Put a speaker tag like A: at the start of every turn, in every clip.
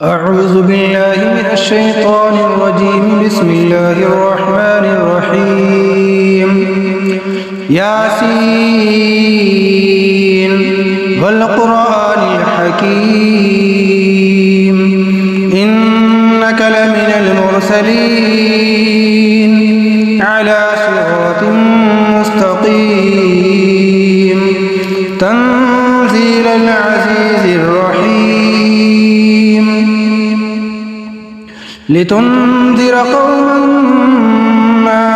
A: أعوذ بالله من الشيطان الرجيم. بسم الله الرحمن الرحيم. ياسين والقرآن الحكيم إنك لمن المرسلين على صراط مستقيم تنزيل العزيز الرحيم لتنذر قوما ما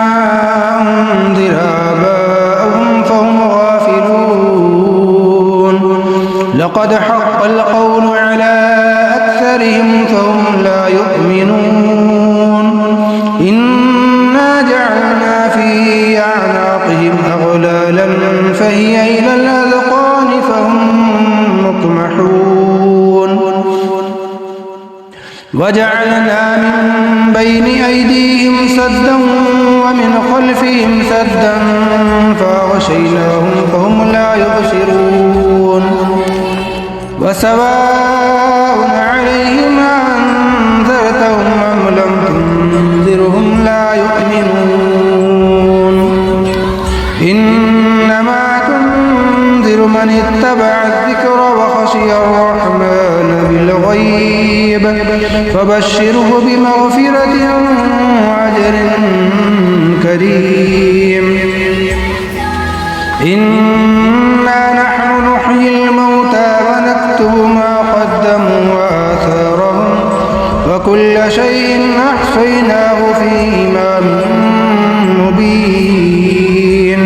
A: أنذر آباؤهم فهم غافلون لقد حق القول على أكثرهم فهم لا يؤمنون إنا جعلنا في أعناقهم أغلالا فهي إلى الأذقان فهم مقمحون وجعلنا من بين أيديهم سدا ومن خلفهم سدا فأغشيناهم فهم لا يبصرون وسواء عليهم أنذرتهم أم لم تنذرهم لا يؤمنون إنما تنذر من اتبع الذكر وخشي الرحمن بالغيب فبشره بمغفرة وأجر كريم. إنا نحن نحيي الموتى ونكتب ما قدموا وآثارهم وكل شيء أحصيناه في إمام مبين.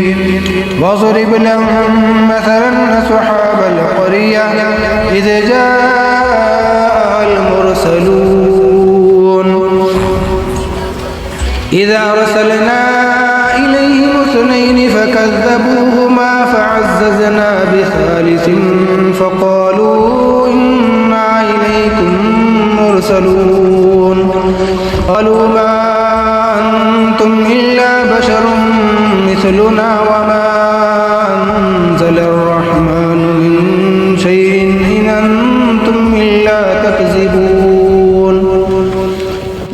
A: واضرب لهم مثلا أصحاب القرية إذ جاء المرسلون إذا أرسلنا إليهم اثنين فكذبوهما فعززنا بثالث فقالوا إنا إليكم مرسلون قالوا ما أنتم إلا بشر مثلنا وما أنزل الرحمن من شيء إن أنتم إلا تكذبون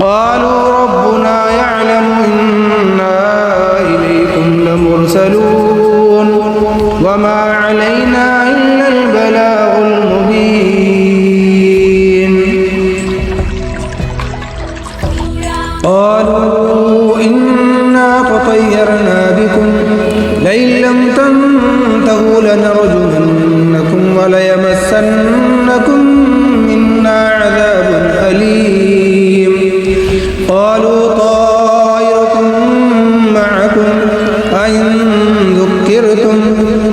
A: قالوا ربنا يعلم إنا إليكم لمرسلون وما علينا إلا البلاغ المبين. قالوا إنا تطيرنا بكم لئن لم تنتهوا لنرجمنكم وليمسنكم منا عذاب أليم. قالوا طائركم معكم أئن ذكرتم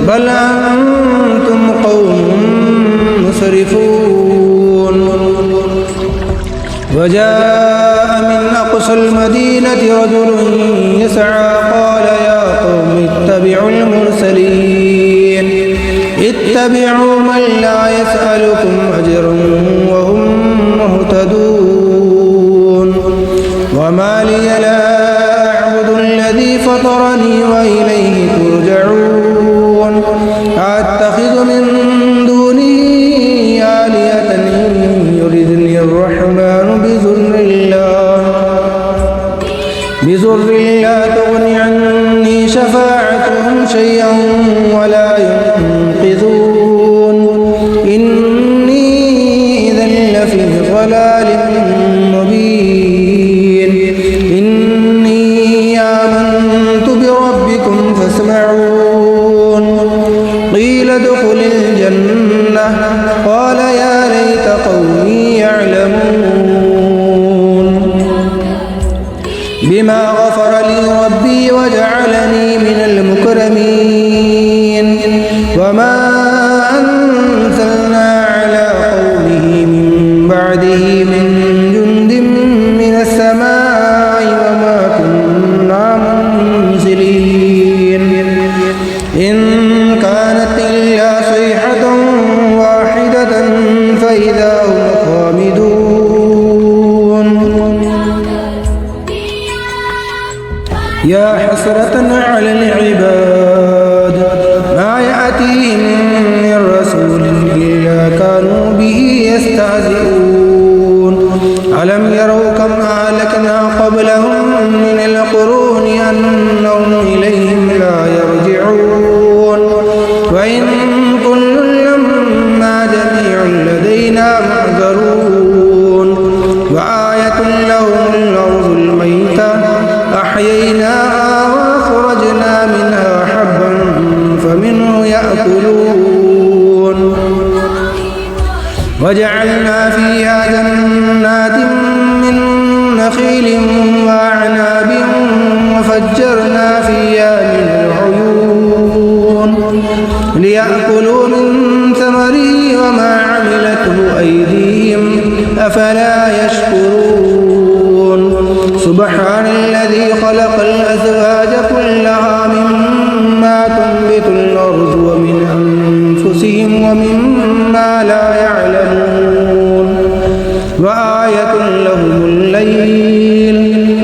A: بل أنتم قوم مسرفون. وجاء من أقصى المدينة رجل يسعى قال يا قوم اتبعوا المرسلين اتبعوا من لا يسألكم أجرا وهم مهتدون. وما لي لا أعبد الذي فطرني وإليه ترجعون. أتخذ من دونه آلهة إن يردني الرحمن بضر لا تغن عني شفاعتهم شيئا ولا ينقذون. إني إذا لفي ضلال مبين. إني آمنت بربكم فاسمعون. قيل ادخل الجنة قال يا ليت قومي يعلمون بما غفر لي ربي وجعلني من المكرمين. وما أنزلنا على قومه من بعده من جند من السماء وما كنا منزلين. إن كانت إلا صيحة واحدة فإذا هم خامدون. يا حسرة على العباد ما يأتيهم من رسول إلا كانوا به يستهزئون. ألم يروا كم أهلكنا قبلهم من القرون أنهم إليهم لا يرجعون وإن كل لما جميع لدينا محضرون وآية لهم الأرض الميتة أحييناها وأخرجنا منها حبا فمنه يأكلون وجعلنا فيها جنات من نخيل وأعناب وفجرنا فيها من العيون ليأكلوا من ثمره وما عملته أيديهم أفلا يشكرون سبحان الذي خلق الأزواج كلها مما تنبت الأرض ومن أنفسهم ومما لا يعلمون وآية لهم الليل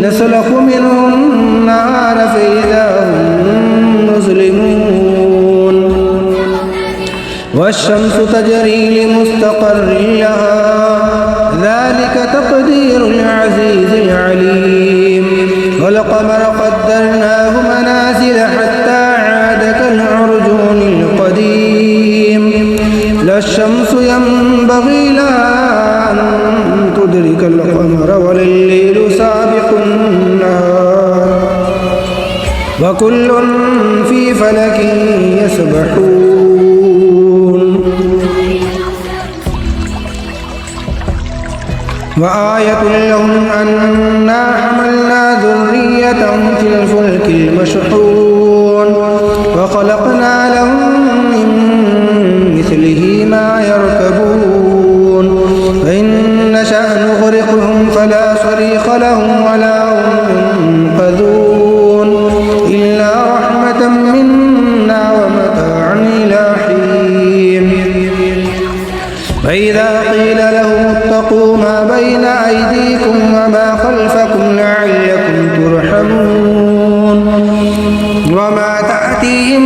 A: نسلخ منه النهار فإذا هم مظلمون والشمس تجري لمستقر لها ذلك تقدير العزيز العليم والقمر قدرناه منازل حتى عاد كالعرجون القديم لا الشمس ينبغي لها أن تدرك القمر ولا الليل سابق النهار وكل في فلك يسبحون وآية لهم أنا حملنا ذريتهم في الفلك المشحون وخلقنا لهم من مثله ما يركبون فإن نشأ نغرقهم فلا صريخ لهم ولا هم ينقذون إلا رحمة منا ومتاعا إلى حين فإذا قيل لهم اتقوا ما بين أيديكم وما خلفكم لعلكم ترحمون وما تأتيهم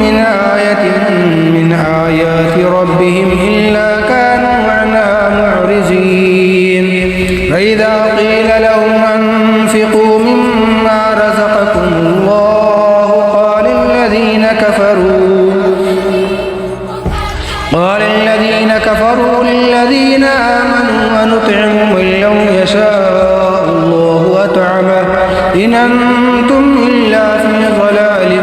A: من آية من آيات ربهم إلا كانوا عنها معرضين فإذا قيل لهم أنفقوا مما رزقكم الله قال الذين كفروا للذين آمنوا ونطعم من لو يشاء الله أطعمه إن أنتم إلا في ضلال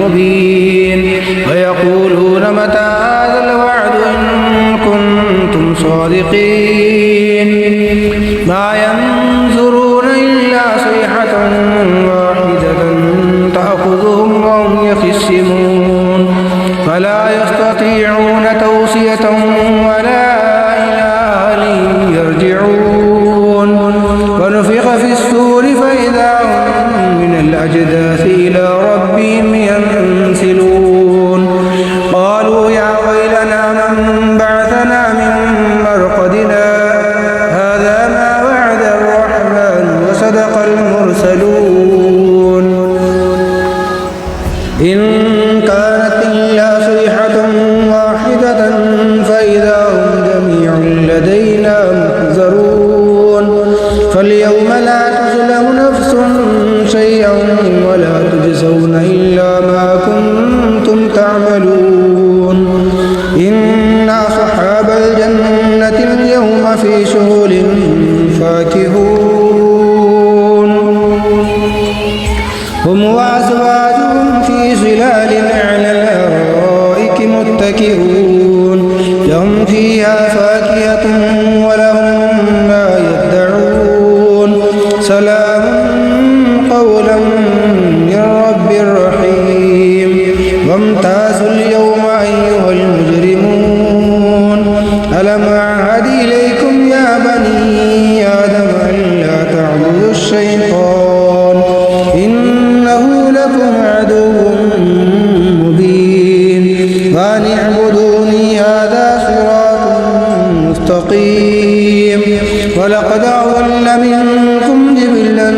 A: مبين ويقولون متى هذا الوعد إن كنتم صادقين ما ينظرون إلا صيحة واحدة تأخذهم وهم يخصمون فلا يستطيعون توصية ولا إلى أهلهم يرجعون ونفخ في الصور فإذا هم من الأجداث إلى ربهم ينسلون قالوا يا ويلنا من بعثنا من مرقدنا هذا ما وعد الرحمن وصدق المرسلون إن كانت إلا صيحة واحدة فإذا هم جميع لدينا محضرون فاليوم لا تظلم نفس شيئا ولا تجزون إلا ما كنتم تعملون إن أصحاب الجنة اليوم في شغل فاكهون هم وأزواجهم في ظلال على الأرائك متكئون لهم فيها فاكهة ولهم ما يدعون سلام قولا من رب رحيم وامتازوا اليوم أيها المجرمون ألم أعهد إليكم يا بني آدم ألا تعبدوا الشيطان إنه لكم عدو مبين وأن اعبدوني هذا صراط مستقيم ولقد أضل منكم جبلا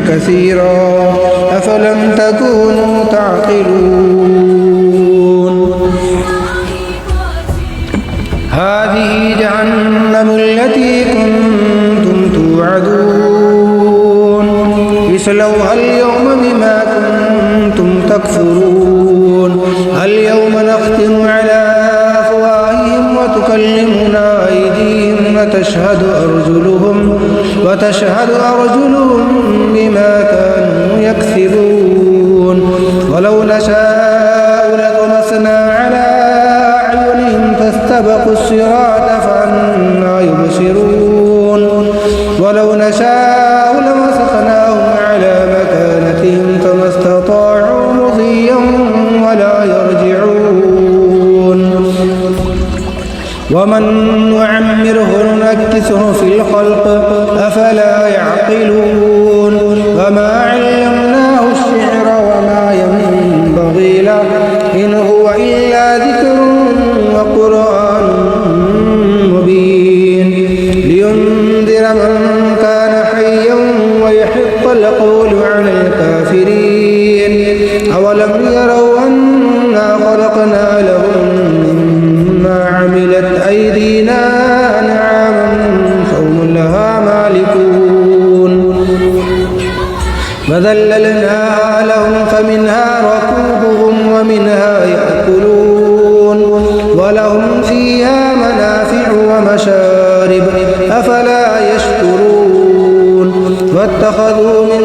A: كثيرا أفلم تكونوا تعقلون هذه جهنم التي كنتم اصلوها اليوم بما كنتم تكفرون اليوم نختم على أفواههم وتكلمنا أيديهم وتشهد أرجلهم بما كانوا يكسبون ولو نشاء لطمسنا على أعينهم فاستبقوا الصراط فأنى يبصرون ولو نشاء لمسخناهم على مكانتهم فما استطاعوا مضيا ولا يرجعون ومن نعمره ننكسه في الخلق أفلا يعقلون وما علمناه الشعر وما ينبغي له إن هو إلا ذكر وقرآن مبين لينذر من كان حيا ويحق القول على الكافرين أولم يروا أنا خلقنا لهم مما عملت أيدينا أنعاما فهم لها مالكون فذللناها لهم فمنها ركوبهم ومنها يأكلون ولهم فيها منافع ومشارب أفلا يشكرون واتخذوا من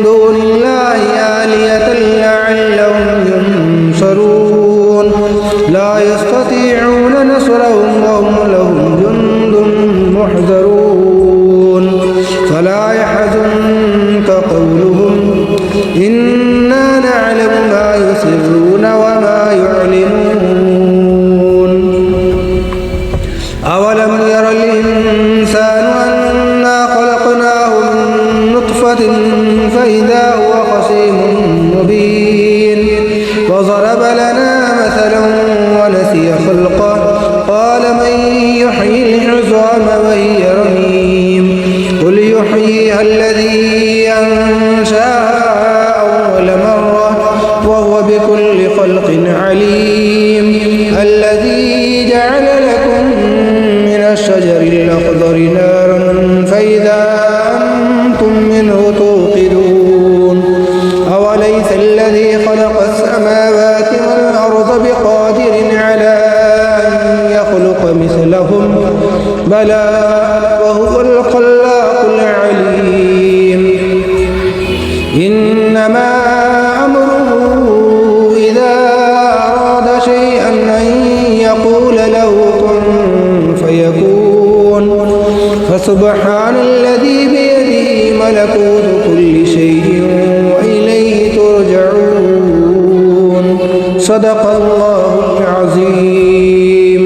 A: دون الله آلهة لعلهم ينصرون لا يستطيعون نصرهم وهم لهم جند محضرون فلا يحزنك قولهم إنا نعلم ما يسرون وما يعلنون أولم ير الإنسان أنا خلقناه من نطفة فإذا هو خصيم مبين وضرب لنا مثلا ونسي خلقه قال من يحيي العظام وهي رميم قل يحييها الذي أنشأها أول مرة وهو بكل خلق عليم الذي جعل لكم من الشجر الأخضر نارا فإذا أنتم منه توقدون أوليس الذي خلق السماوات والأرض بقادر على أن يخلق مثلهم بلى وهو الخلاق العليم إنما أمره إذا أراد شيئا أن يقول له كن فيكون فسبحان الذي بيده ملكوت كل شيء وإليه ترجعون صدق الله العظيم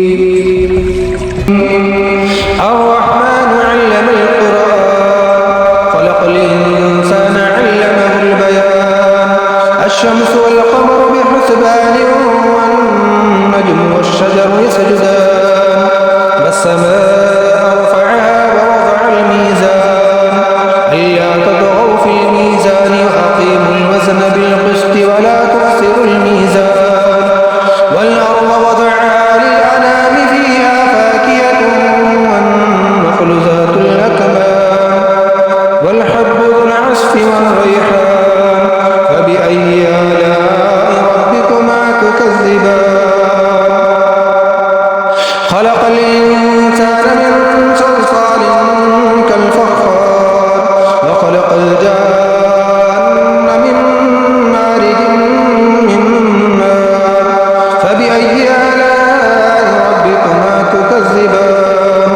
A: الرحمن علم القرآن خلق الإنسان علمه البيان الشمس والقمر بحسبان والنجم والشجر يسجدان والسماء رفعها ووضع الميزان ألا تطغوا في الميزان وأقيموا الوزن بالقسط ولا تخسروا الميزان والأرض وضعها للأنام فيها فاكهة والنخل ذات الأكمام والحب ذو العصف والريحان فبأي آلاء ربكما تكذبان خلق الإنسان من صلصال كالفخار وخلق الجان من مارج من نار فبأي آلاء ربكما تكذبان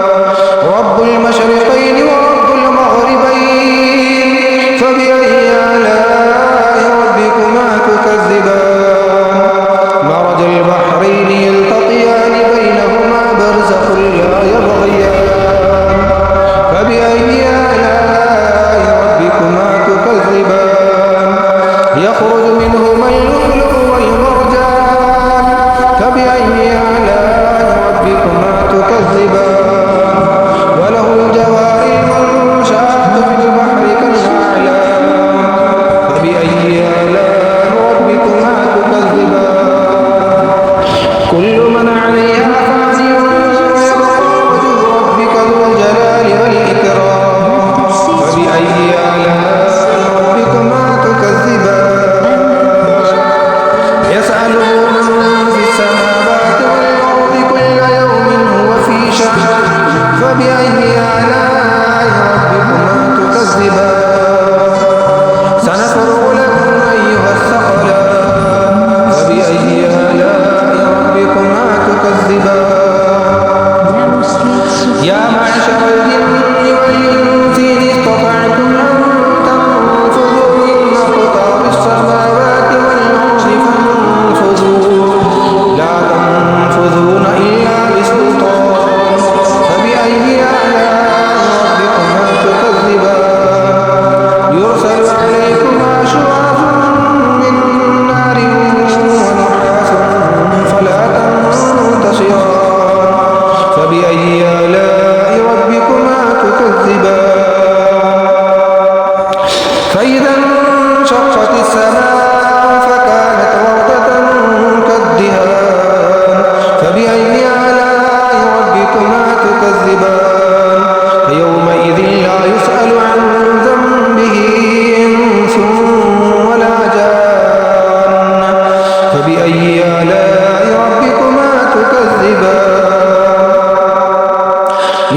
A: رب المشرقين ورب المغربين فبأي آلاء ربكما تكذبان مرج البحرين يلتقيان بينهما برزخ لا يبغيان فبأي آلاء ربكما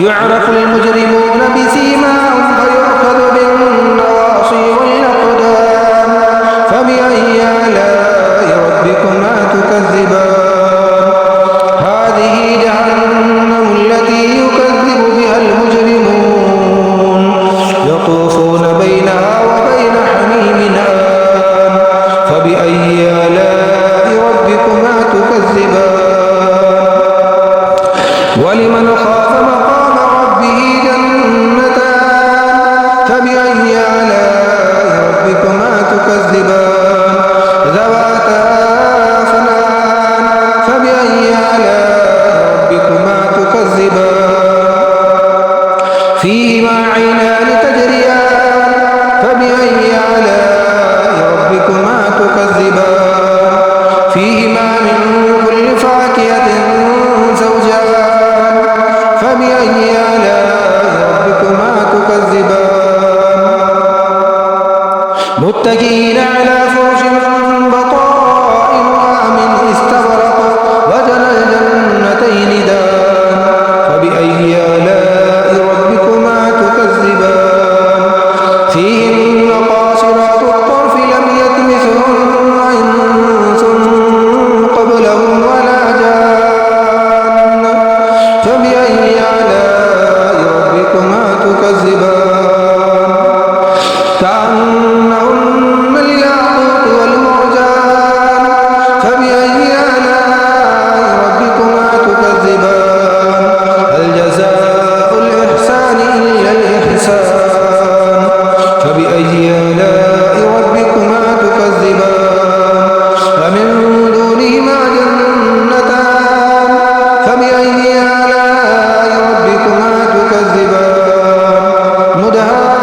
A: يعرف المجرمون بسيماهم فيؤخذ بالنواصي والأقدام فبأي آلاء ربكما تكذبان هذه جهنم التي يكذب بها المجرمون يطوفون بينها وبين حميم آن فبأي آلاء ربكما تكذبان ولمن خاف مقام ربه جنتان فبأي آلاء ربكما تكذبان ذواتا أفنان فبأي آلاء ربكما تكذبان فيهما عينان تجريان فبأي آلاء ربكما تكذبان فيهما من كل فاكهة زوجان فبأي آلاء ربكما تكذبان متكئين على فرش بطائنها من استبرق وجنى الجنتين دان فبأي آلاء ربكما تكذبان فيهن قاصرات الطرف لم يطمثهن إنس قبلهم ولا جان فبأي آلاء ربكما تكذبان كأنهن الياقوت والمرجان فبأي آلاء ربكما تكذبان هل جزاء الإحسان إلا الإحسان فبأي آلاء ربكما تكذبان ومن دونهما جنتان فبأي آلاء ربكما تكذبان مدهامتان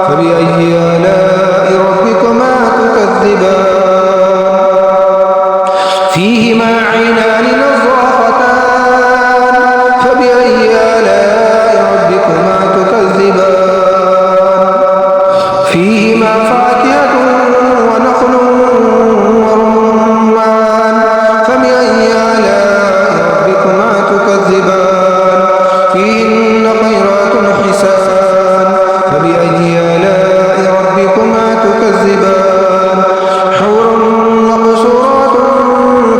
A: فبأي آلاء ربكما تكذبان فيهما عينان نضاختان فبأي آلاء ربكما تكذبان فيهما فاكهة ونخل ورمان فبأي آلاء ربكما تكذبان فيهن خيرات حسان فبأي آلاء ربكما تكذبان حور مقصورات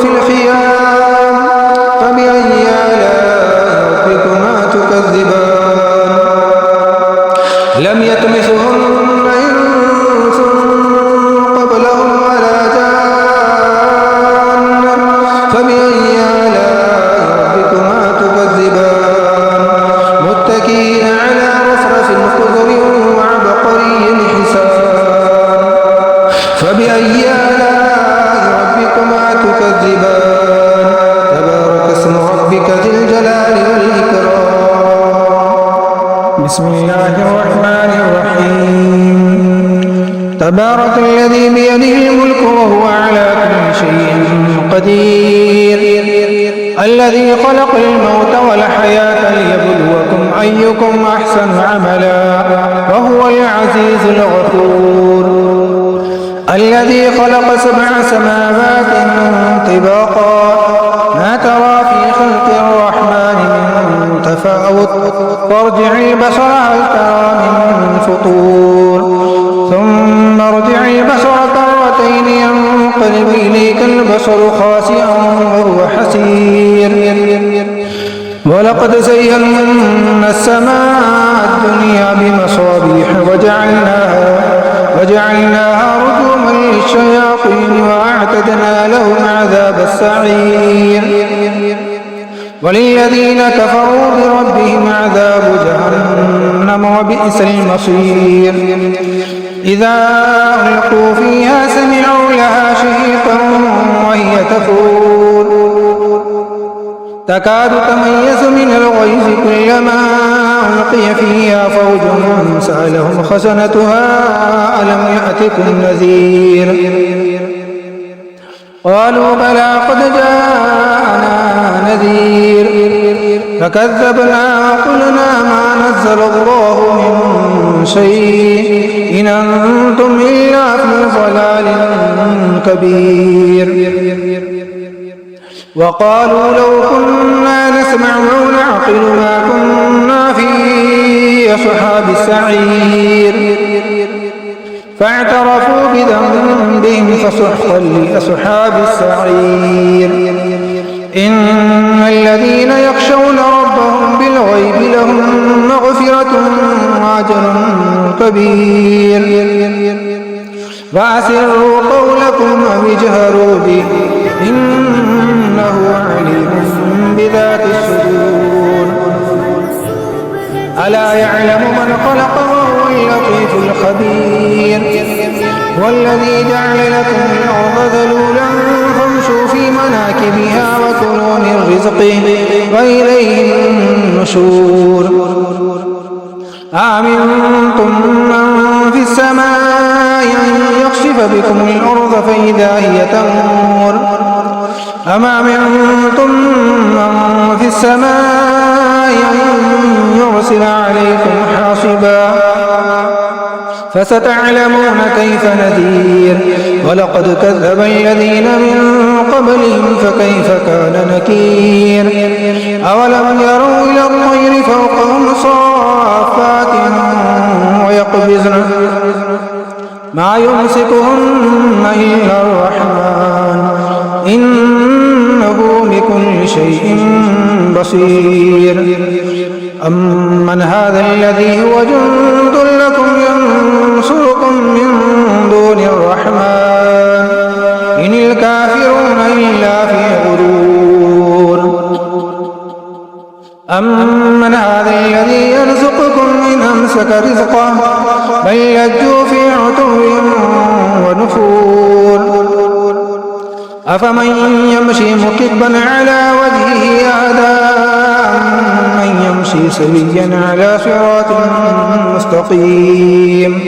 A: في الخيام فبأي آلاء ربكما تكذبان لم يطمثهن إنس قبلهم ولا جان فبأي آلاء ربكما تكذبان متكئين على رفرف خضر وعبقري حسان فبأي آلاء ربكما تكذبان تبارك اسم ربك ذي الجلال والإكرام بسم الله الرحمن الرحيم تبارك الذي بيده الملك وهو على كل شيء قدير الذي خلق الموت والحياة ليبلوكم أيكم أحسن عملا وهو العزيز الغفور الذي خلق 7 سماوات طباقا ما ترى في خلق الرحمن من تفاوت وارجع البصر هل ترى من فطور ثم ارجع البصر كرتين ينقلب إليك البصر خاسئا وهو حسير ولقد زينا السماء الدنيا بمصابيح وجعلناها رجوما للشياطين وأعتدنا لهم عذاب السعير وللذين كفروا بربهم عذاب جهنم وبئس المصير إذا ألقوا فيها سمعوا لها شهيقا وهي تفور تكاد تميز من الغيظ كلما ألقي فيها فوج سألهم خزنتها ألم يأتكم نذير قالوا بلى قد جاءنا نذير فكذبنا وقلنا ما نزل الله من شيء إن أنتم إلا في ضلال كبير وقالوا لو كنا نسمع أو نعقل ما كنا في أصحاب السعير فاعترفوا بذنبهم فسحقا لأصحاب السعير إن الذين يخشون ربهم بالغيب لهم مغفرة وأجر كبير فأسروا قولكم أو اجهروا به إنه عليم بذات الصدور ألا يعلم من خلق وهو اللطيف الخبير والذي جعل لكم الأرض ذلولا فامشوا في مناكبها وكلوا من رزقه وإليه النشور آمنتم من في السماء أن يخسف بكم الأرض فإذا هي تمور أم أمنتم من في السماء أن يرسل عليكم حاصبا فستعلمون كيف نذير ولقد كذب الذين من قبلهم فكيف كان نكير أولم يروا إلى الطير فوقهم صافات ويقبضن ما يمسكهن إلا الرحمن إنه بكل شيء بصير أمن هذا الذي هو جند لكم ينصركم من دون الرحمن إن الكافرون إلا في غرور أمن هذا الذي يرزقكم إن أمسك رزقه بل لجوا في عتو ونفور أفمن يمشي مكبا على وجهه أهدى من يمشي سويا على صراط مستقيم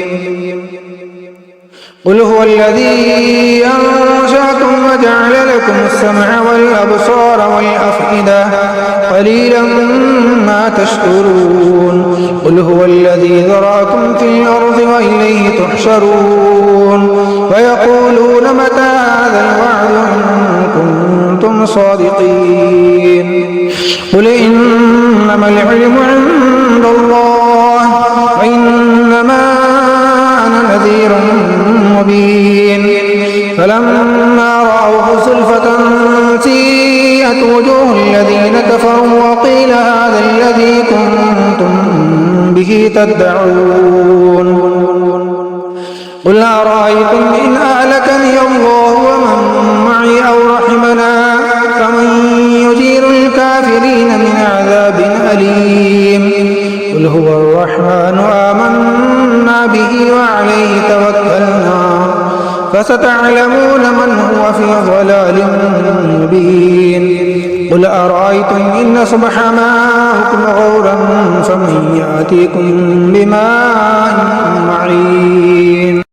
A: قل هو الذي أنشأكم وجعل لكم السمع والأبصار والأفئدة قليلا ما تشكرون قل هو الذي ذرأكم في الأرض وإليه تحشرون ويقولون متى هذا الوعد إن كنتم صادقين قل إنما العلم عند الله وإنما أنا نذير مبين فلما رأوه زلفة سيئت وجوه الذين كفروا وقيل هذا الذي كنتم به تدعون قل أرأيتم إن أهلكني الله ومن معي أو رحمنا فمن يجير الكافرين من عذاب أليم قل هو الرحمن آمنا به وعليه توكلنا فستعلمون من هو في ضلال مبين قل أرأيتم إن أصبح ماؤكم غورا فمن يأتيكم بماء معين